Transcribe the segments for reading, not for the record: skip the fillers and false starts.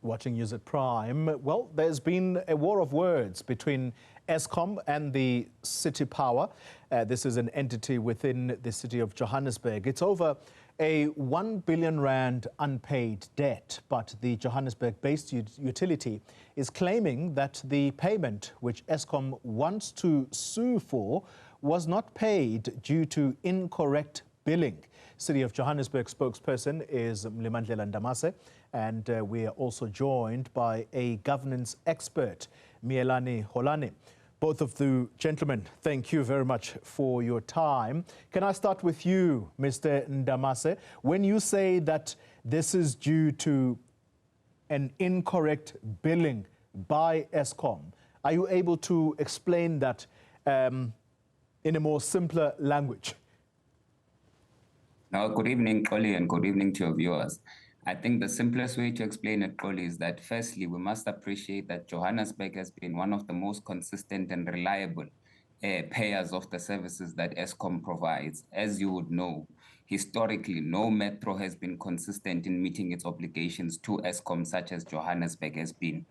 Watching News at Prime. Well, there's been a war of words between Eskom and the City Power. This is an entity within the city of Johannesburg. It's over a 1 billion rand unpaid debt, but the Johannesburg-based utility is claiming that the payment, which Eskom wants to sue for, was not paid due to incorrect billing. City of Johannesburg spokesperson is Mngambi, and we are also joined by a governance expert, Miyelani Holeni. Both of you gentlemen, thank you very much for your time. Can I start with you, Mr. Mngambi? When you say that this is due to an incorrect billing by Eskom, are you able to explain that in a more simpler language? Now, good evening, Xoli, and good evening to your viewers. I think the simplest way to explain it, Xoli, is that firstly, we must appreciate that Johannesburg has been one of the most consistent and reliable payers of the services that Eskom provides. As you would know, historically, no metro has been consistent in meeting its obligations to Eskom, such as Johannesburg has been.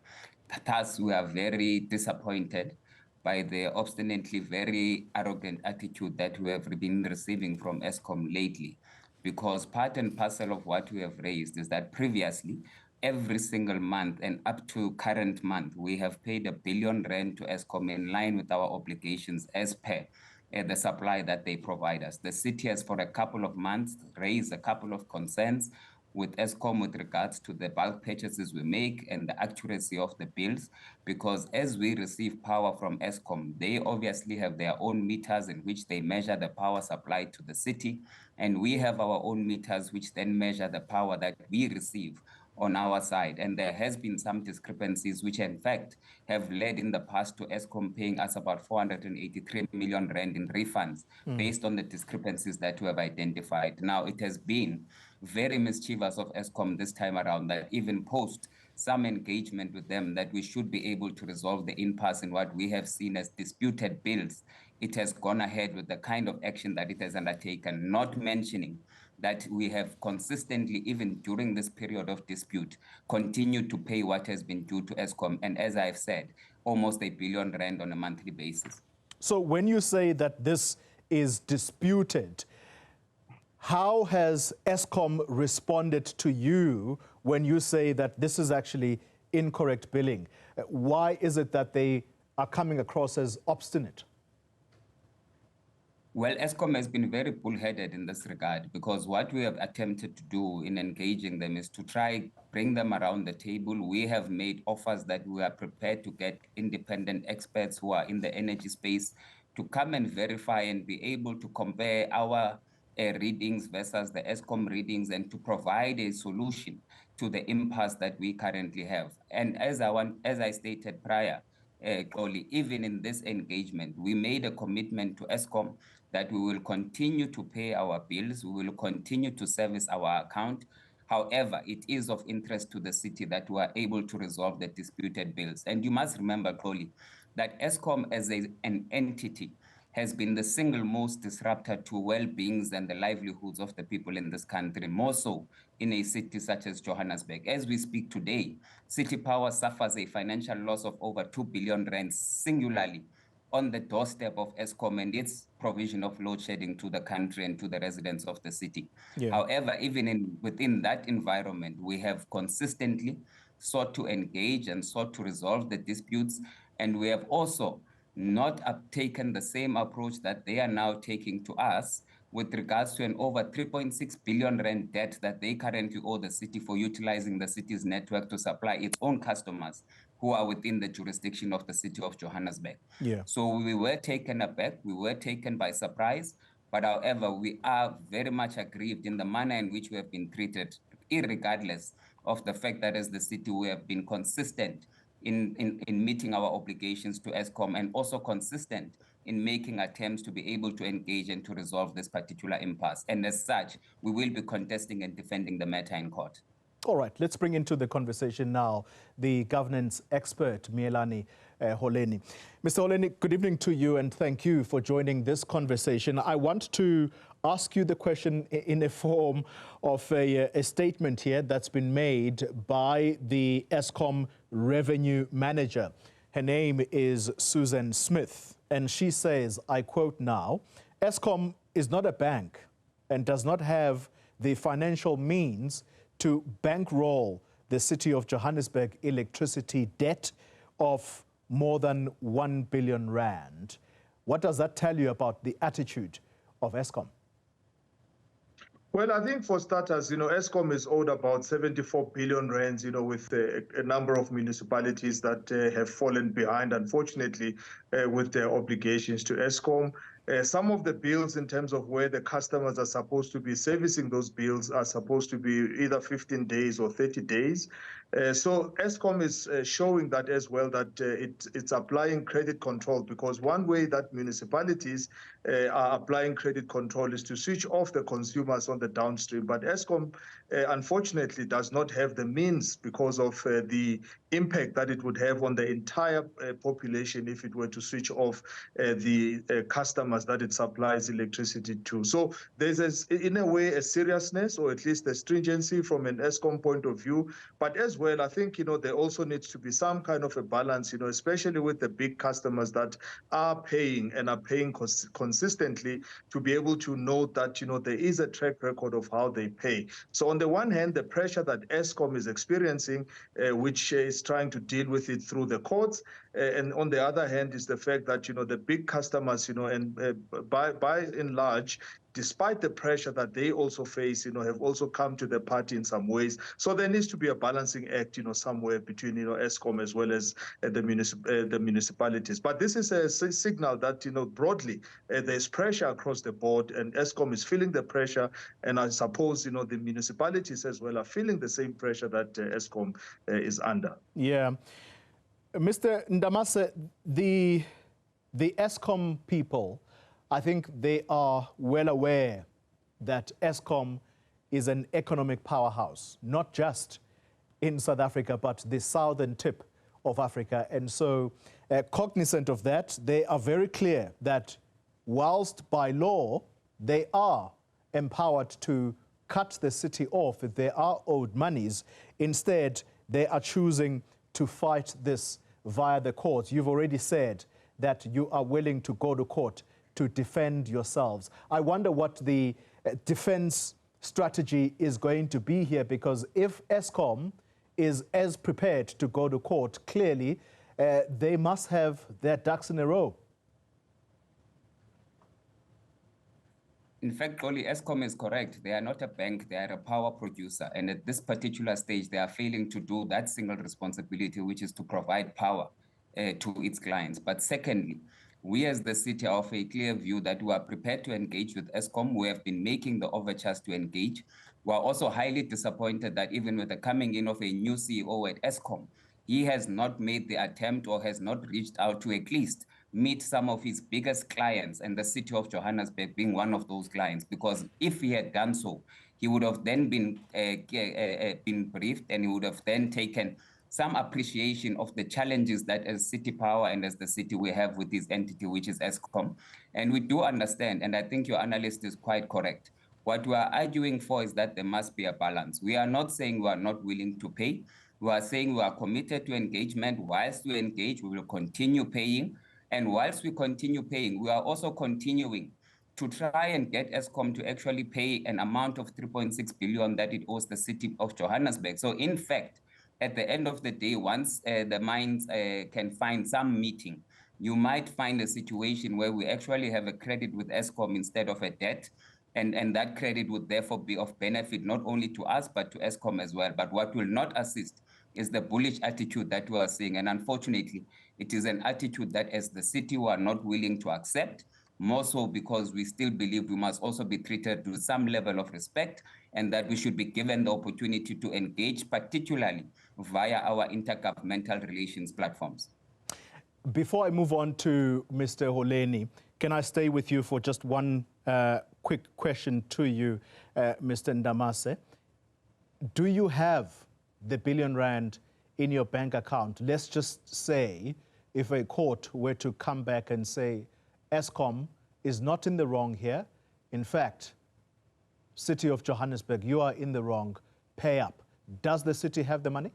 Thus, we are very disappointed by the obstinately very arrogant attitude that we have been receiving from Eskom lately. Because part and parcel of what we have raised is that previously, every single month and up to current month, we have paid 1 billion rand to Eskom in line with our obligations as per the supply that they provide us. The city has for a couple of months raised a couple of concerns with Eskom with regards to the bulk purchases we make and the accuracy of the bills, because as we receive power from Eskom, they obviously have their own meters in which they measure the power supply to the city, and we have our own meters which then measure the power that we receive on our side. And there has been some discrepancies which in fact have led in the past to Eskom paying us about 483 million rand in refunds based on the discrepancies that we have identified. Now, it has been very mischievous of Eskom this time around that even post some engagement with them that we should be able to resolve the impasse in what we have seen as disputed bills, it has gone ahead with the kind of action that it has undertaken, not mentioning that we have consistently, even during this period of dispute, continued to pay what has been due to Eskom, and as I've said, almost 1 billion rand on a monthly basis. So when you say that this is disputed, how has Eskom responded to you when you say that this is actually incorrect billing? Why is it that they are coming across as obstinate? Well, Eskom has been very bullheaded in this regard, because what we have attempted to do in engaging them is to try bring them around the table. We have made offers that we are prepared to get independent experts who are in the energy space to come and verify and be able to compare our readings versus the Eskom readings and to provide a solution to the impasse that we currently have. And as I stated prior, Xoli, even in this engagement, we made a commitment to Eskom that we will continue to pay our bills, we will continue to service our account. However, it is of interest to the city that we are able to resolve the disputed bills. And you must remember, Xoli, that Eskom as an entity has been the single most disruptor to well-beings and the livelihoods of the people in this country, more so in a city such as Johannesburg. As we speak today, City Power suffers a financial loss of over 2 billion rand singularly on the doorstep of Eskom and its provision of load shedding to the country and to the residents of the city. Yeah. However, even within that environment, we have consistently sought to engage and sought to resolve the disputes, and we have also not taken the same approach that they are now taking to us with regards to an over 3.6 billion rand debt that they currently owe the city for utilizing the city's network to supply its own customers who are within the jurisdiction of the city of Johannesburg. Yeah. So we were taken aback, we were taken by surprise, but however, we are very much aggrieved in the manner in which we have been treated, irregardless of the fact that as the city we have been consistent in meeting our obligations to Eskom and also consistent in making attempts to be able to engage and to resolve this particular impasse. And as such, we will be contesting and defending the matter in court. All right, let's bring into the conversation now the governance expert, Miyelani Holeni. Mr. Holeni, good evening to you and thank you for joining this conversation. I want to ask you the question in a form of a statement here that's been made by the Eskom revenue manager. Her name is Susan Smith, and she says, I quote now, Eskom is not a bank and does not have the financial means to bankroll the city of Johannesburg electricity debt of more than 1 billion rand. What does that tell you about the attitude of Eskom? Well, I think for starters, Eskom is owed about 74 billion rands, with a number of municipalities that have fallen behind, unfortunately, with their obligations to Eskom. Some of the bills in terms of where the customers are supposed to be servicing those bills are supposed to be either 15 days or 30 days. So Eskom is showing that as well, that it's applying credit control, because one way that municipalities are applying credit control is to switch off the consumers on the downstream. But Eskom, unfortunately, does not have the means because of the impact that it would have on the entire population if it were to switch off the customers that it supplies electricity to. So there's, in a way, a seriousness, or at least a stringency from an Eskom point of view. But as well, I think, there also needs to be some kind of a balance, especially with the big customers that are paying and are paying consistently, to be able to know that, there is a track record of how they pay. So on the one hand, the pressure that Eskom is experiencing, which is trying to deal with it through the courts, and on the other hand is the fact that, the big customers, and by and large, despite the pressure that they also face, have also come to the party in some ways. So there needs to be a balancing act, somewhere between, Eskom as well as the municipalities. But this is a signal that, broadly, there's pressure across the board, and Eskom is feeling the pressure. And I suppose, the municipalities as well are feeling the same pressure that Eskom is under. Yeah. Mr. Ndamase, the Eskom people, I think they are well aware that Eskom is an economic powerhouse, not just in South Africa, but the southern tip of Africa. And so, cognizant of that, they are very clear that whilst by law they are empowered to cut the city off if they are owed monies, instead they are choosing to fight this via the courts. You've already said that you are willing to go to court to defend yourselves. I wonder what the defense strategy is going to be here, because if Eskom is as prepared to go to court, clearly they must have their ducks in a row. In fact, Xoli, Eskom is correct. They are not a bank, they are a power producer. And at this particular stage, they are failing to do that single responsibility, which is to provide power to its clients. But secondly, we as the city are of a clear view that we are prepared to engage with Eskom. We have been making the overtures to engage. We are also highly disappointed that even with the coming in of a new CEO at Eskom, he has not made the attempt or has not reached out to at least meet some of his biggest clients, and the city of Johannesburg being one of those clients. Because if he had done so, he would have then been briefed, and he would have then taken some appreciation of the challenges that as City Power and as the city we have with this entity, which is Eskom. And we do understand, and I think your analyst is quite correct. What we are arguing for is that there must be a balance. We are not saying we are not willing to pay. We are saying we are committed to engagement. Whilst we engage, we will continue paying. And whilst we continue paying, we are also continuing to try and get Eskom to actually pay an amount of 3.6 billion that it owes the city of Johannesburg. So in fact, at the end of the day, once the minds can find some meeting, you might find a situation where we actually have a credit with Eskom instead of a debt. And that credit would therefore be of benefit not only to us, but to Eskom as well. But what will not assist is the bullish attitude that we are seeing. And unfortunately, it is an attitude that as the city we are not willing to accept, more so because we still believe we must also be treated with some level of respect, and that we should be given the opportunity to engage, particularly via our intergovernmental relations platforms. Before I move on to Mr. Holeni, can I stay with you for just one quick question to you, Mr. Ndamase? Do you have the billion rand in your bank account? Let's just say if a court were to come back and say, Eskom is not in the wrong here, in fact, City of Johannesburg, you are in the wrong, pay up. Does the city have the money?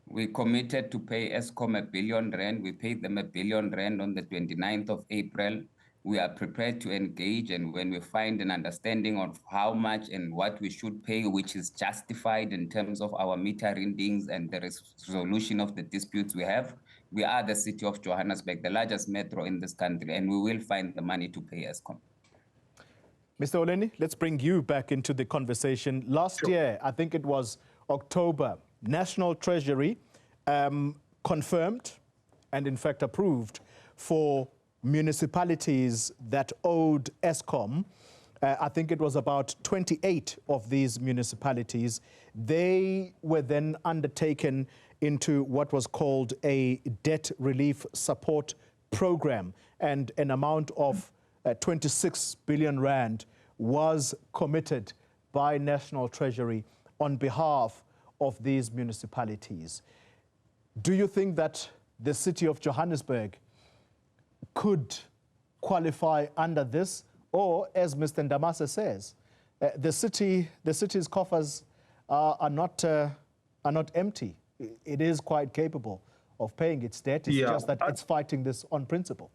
We committed to pay Eskom R1 billion. We paid them R1 billion on the 29th of April. We are prepared to engage, and when we find an understanding of how much and what we should pay, which is justified in terms of our meter readings and the resolution of the disputes we have, we are the City of Johannesburg, the largest metro in this country, and we will find the money to pay Eskom. Mr. Holeni, let's bring you back into the conversation. Last year, I think it was October, National Treasury confirmed and in fact approved for municipalities that owed Eskom. I think it was about 28 of these municipalities. They were then undertaken into what was called a debt relief support program, and an amount of 26 billion rand was committed by National Treasury on behalf of these municipalities. Do you think that the City of Johannesburg could qualify under this? Or, as Mr. Ndamase says, the city's coffers are not empty. It is quite capable of paying its debt. It's just that it's fighting this on principle.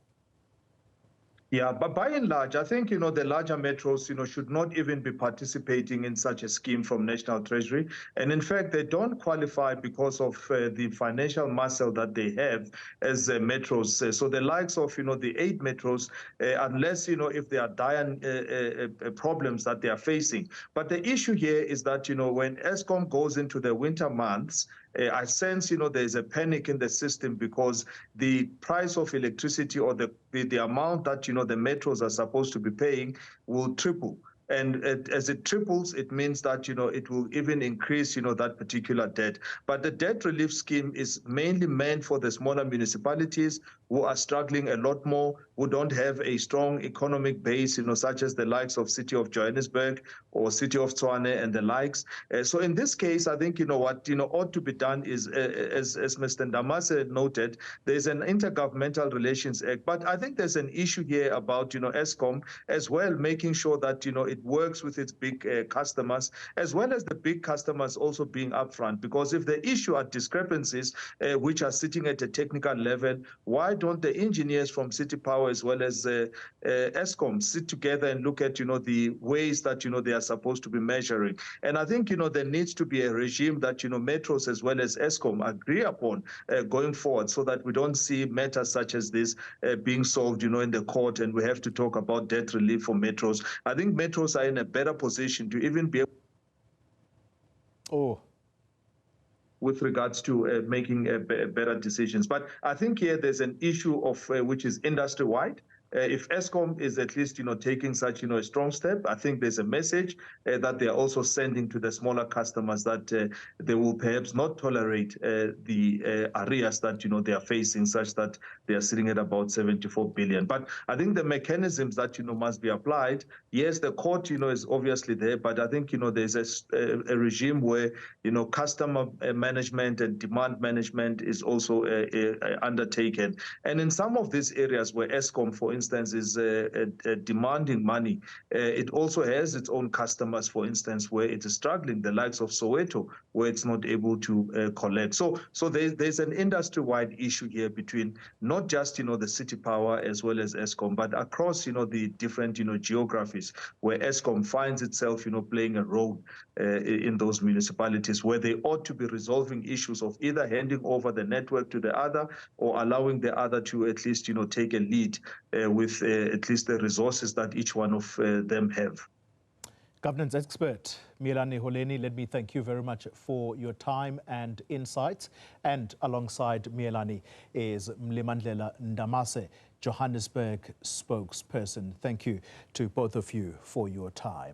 Yeah, but by and large, I think, the larger metros, should not even be participating in such a scheme from National Treasury. And in fact, they don't qualify because of the financial muscle that they have as metros. So the likes of, the 8 metros, unless, if there are dire problems that they are facing. But the issue here is that, when Eskom goes into the winter months, I sense, there's a panic in the system because the price of electricity or the amount that, the metros are supposed to be paying will triple. And as it triples, it means that, it will even increase, that particular debt. But the debt relief scheme is mainly meant for the smaller municipalities who are struggling a lot more, who don't have a strong economic base, such as the likes of City of Johannesburg or City of Tshwane and the likes. So in this case, I think, what, ought to be done is, as Mr. Ndamase noted, there's an Intergovernmental Relations Act. But I think there's an issue here about, Eskom as well, making sure that, it works with its big customers, as well as the big customers also being upfront. Because if the issue are discrepancies, which are sitting at a technical level, why don't the engineers from City Power as well as Eskom sit together and look at, the ways that, they are supposed to be measuring? And I think, there needs to be a regime that, metros as well as Eskom agree upon going forward, so that we don't see matters such as this being solved, in the court, and we have to talk about debt relief for metros. I think metros are in a better position to even be able with regards to making better decisions. But I think here there's an issue of which is industry-wide. If Eskom is at least, taking such, a strong step, I think there's a message that they are also sending to the smaller customers that they will perhaps not tolerate the arrears that, they are facing, such that they are sitting at about 74 billion. But I think the mechanisms that, must be applied, yes, the court, is obviously there, but I think, there's a regime where, customer management and demand management is also undertaken. And in some of these areas where Eskom, for instance, is demanding money, it also has its own customers, for instance, where it is struggling, the likes of Soweto, where it's not able to collect. So there's an industry-wide issue here between not just, the City Power as well as Eskom, but across, the different, geographies where Eskom finds itself, playing a role in those municipalities where they ought to be resolving issues of either handing over the network to the other or allowing the other to at least, take a lead with at least the resources that each one of them have. Governance expert Miyelani Holeni, let me thank you very much for your time and insights. And alongside Miyelani is Mlimandlela Ndamase, Johannesburg spokesperson. Thank you to both of you for your time.